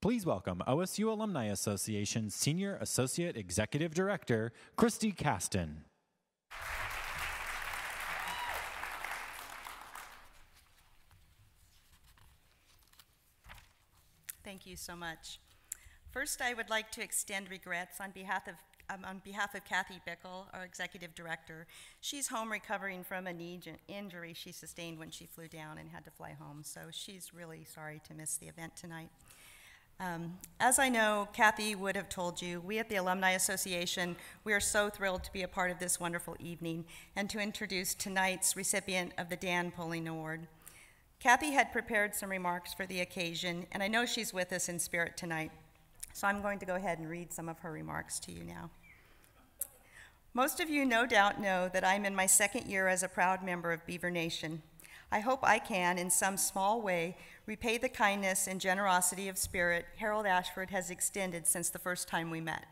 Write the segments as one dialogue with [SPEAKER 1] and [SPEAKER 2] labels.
[SPEAKER 1] Please welcome OSU Alumni Association Senior Associate Executive Director, Christy Caston.
[SPEAKER 2] Thank you so much. First, I would like to extend regrets on behalf of Kathy Bickle, our Executive Director. She's home recovering from a knee injury she sustained when she flew down and had to fly home, so she's really sorry to miss the event tonight. As I know, Kathy would have told you, we at the Alumni Association, we are so thrilled to be a part of this wonderful evening and to introduce tonight's recipient of the Dan Poling Award. Kathy had prepared some remarks for the occasion, and I know she's with us in spirit tonight, so I'm going to go ahead and read some of her remarks to you now. Most of you no doubt know that I'm in my second year as a proud member of Beaver Nation. I hope I can, in some small way, repay the kindness and generosity of spirit Harold Ashford has extended since the first time we met.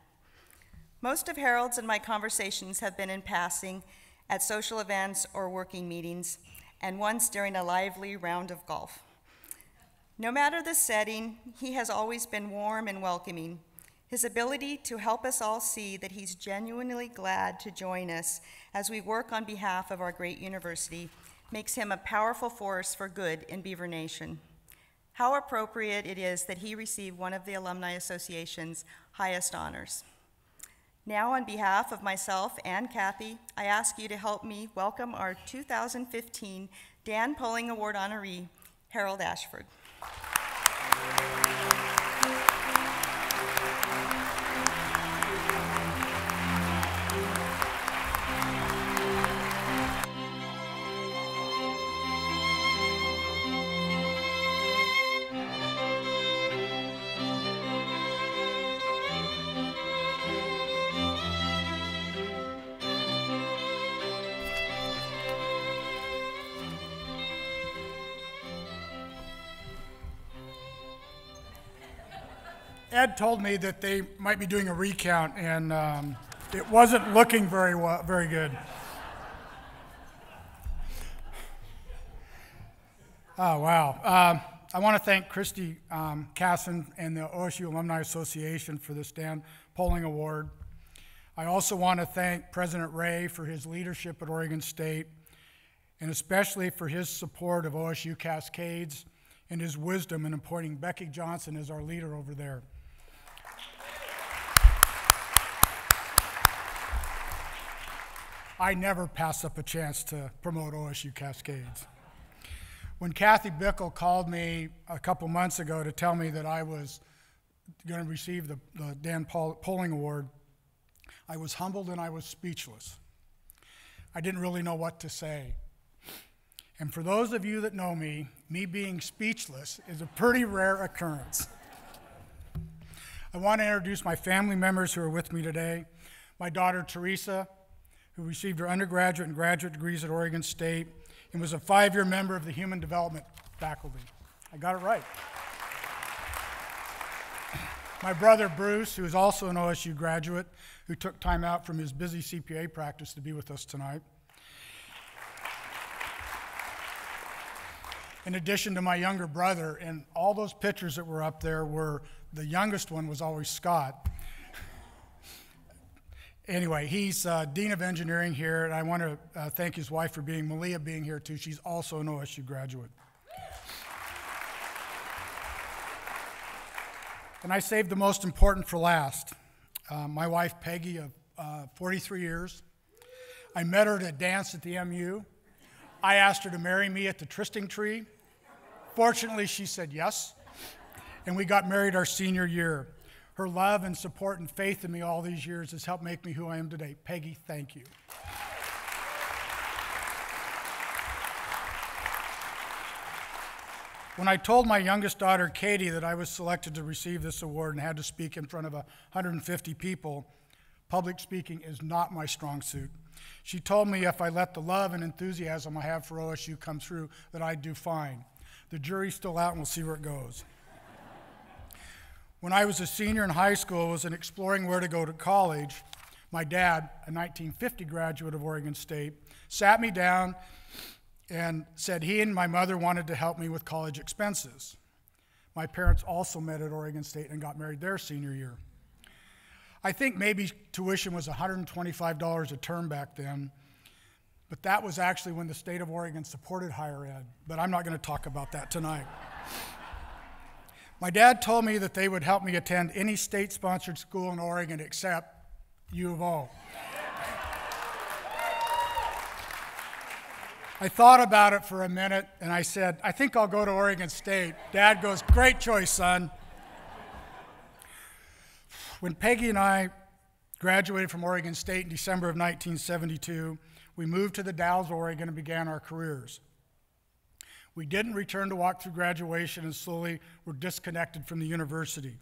[SPEAKER 2] Most of Harold's and my conversations have been in passing, at social events or working meetings, and once during a lively round of golf. No matter the setting, he has always been warm and welcoming. His ability to help us all see that he's genuinely glad to join us as we work on behalf of our great university makes him a powerful force for good in Beaver Nation. How appropriate it is that he receive one of the Alumni Association's highest honors. Now, on behalf of myself and Kathy, I ask you to help me welcome our 2015 Dan Poling Award honoree, Harold Ashford.
[SPEAKER 3] Ed told me that they might be doing a recount, and it wasn't looking very good. Oh, wow. I want to thank Christy Casson and the OSU Alumni Association for this Dan Poling Award. I also want to thank President Ray for his leadership at Oregon State, and especially for his support of OSU Cascades and his wisdom in appointing Becky Johnson as our leader over there. I never pass up a chance to promote OSU Cascades. When Kathy Bickle called me a couple months ago to tell me that I was going to receive the Dan Poling Award, I was humbled and I was speechless. I didn't really know what to say. And for those of you that know me being speechless is a pretty rare occurrence. I want to introduce my family members who are with me today. My daughter, Teresa, who received her undergraduate and graduate degrees at Oregon State and was a 5-year member of the Human Development faculty. I got it right. My brother, Bruce, who is also an OSU graduate, who took time out from his busy CPA practice to be with us tonight. In addition to my younger brother, and all those pictures that were up there were, the youngest one was always Scott. Anyway, he's Dean of Engineering here, and I want to thank his wife for Malia being here too. She's also an OSU graduate. And I saved the most important for last. My wife, Peggy, of 43 years. I met her at a dance at the MU. I asked her to marry me at the trysting tree. Fortunately, she said yes, and we got married our senior year. Her love and support and faith in me all these years has helped make me who I am today. Peggy, thank you. When I told my youngest daughter, Katie, that I was selected to receive this award and had to speak in front of 150 people, public speaking is not my strong suit. She told me if I let the love and enthusiasm I have for OSU come through, that I'd do fine. The jury's still out and we'll see where it goes. When I was a senior in high school, was exploring where to go to college, my dad, a 1950 graduate of Oregon State, sat me down and said he and my mother wanted to help me with college expenses. My parents also met at Oregon State and got married their senior year. I think maybe tuition was $125 a term back then, but that was actually when the state of Oregon supported higher ed, but I'm not going to talk about that tonight. My dad told me that they would help me attend any state-sponsored school in Oregon except U of O. I thought about it for a minute, and I said, I think I'll go to Oregon State. Dad goes, great choice, son. When Peggy and I graduated from Oregon State in December of 1972, we moved to the Dalles, Oregon, and began our careers. We didn't return to walk through graduation and slowly were disconnected from the university.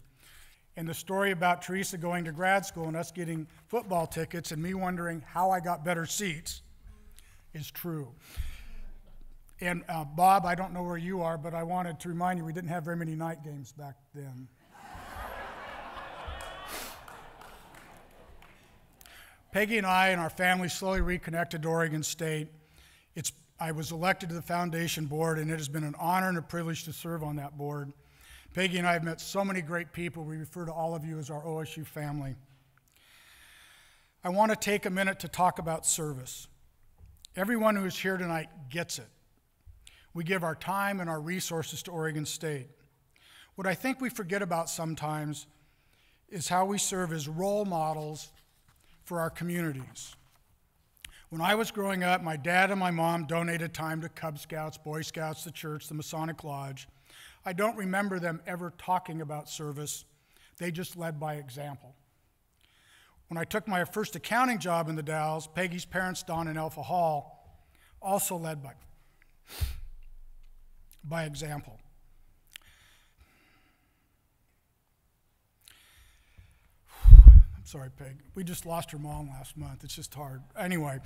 [SPEAKER 3] And the story about Teresa going to grad school and us getting football tickets and me wondering how I got better seats is true. And Bob, I don't know where you are, but I wanted to remind you we didn't have very many night games back then. Peggy and I and our family slowly reconnected to Oregon State. I was elected to the foundation board, and it has been an honor and a privilege to serve on that board. Peggy and I have met so many great people. We refer to all of you as our OSU family. I want to take a minute to talk about service. Everyone who is here tonight gets it. We give our time and our resources to Oregon State. What I think we forget about sometimes is how we serve as role models for our communities. When I was growing up, my dad and my mom donated time to Cub Scouts, Boy Scouts, the church, the Masonic Lodge. I don't remember them ever talking about service. They just led by example. When I took my first accounting job in the Dalles, Peggy's parents, Don and Alpha Hall, also led by example. Sorry, Peg. We just lost her mom last month. It's just hard. Anyway,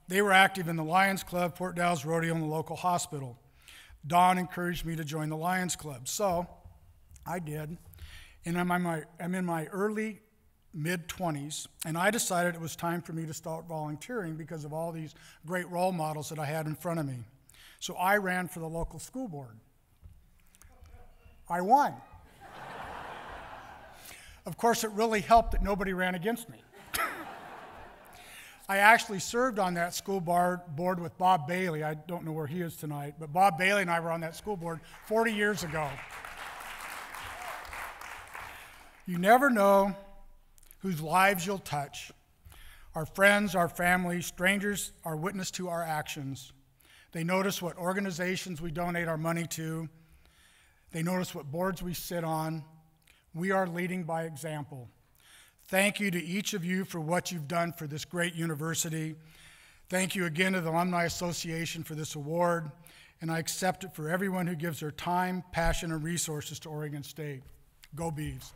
[SPEAKER 3] they were active in the Lions Club, Port Dalles Rodeo, and the local hospital. Don encouraged me to join the Lions Club, so I did. And I'm in my early mid-20s, and I decided it was time for me to start volunteering because of all these great role models that I had in front of me. So I ran for the local school board. I won. Of course, it really helped that nobody ran against me. I actually served on that school board with Bob Bailey. I don't know where he is tonight, but Bob Bailey and I were on that school board 40 years ago. You never know whose lives you'll touch. Our friends, our family, strangers are witness to our actions. They notice what organizations we donate our money to. They notice what boards we sit on. We are leading by example. Thank you to each of you for what you've done for this great university. Thank you again to the Alumni Association for this award, and I accept it for everyone who gives their time, passion, and resources to Oregon State. Go Beavs.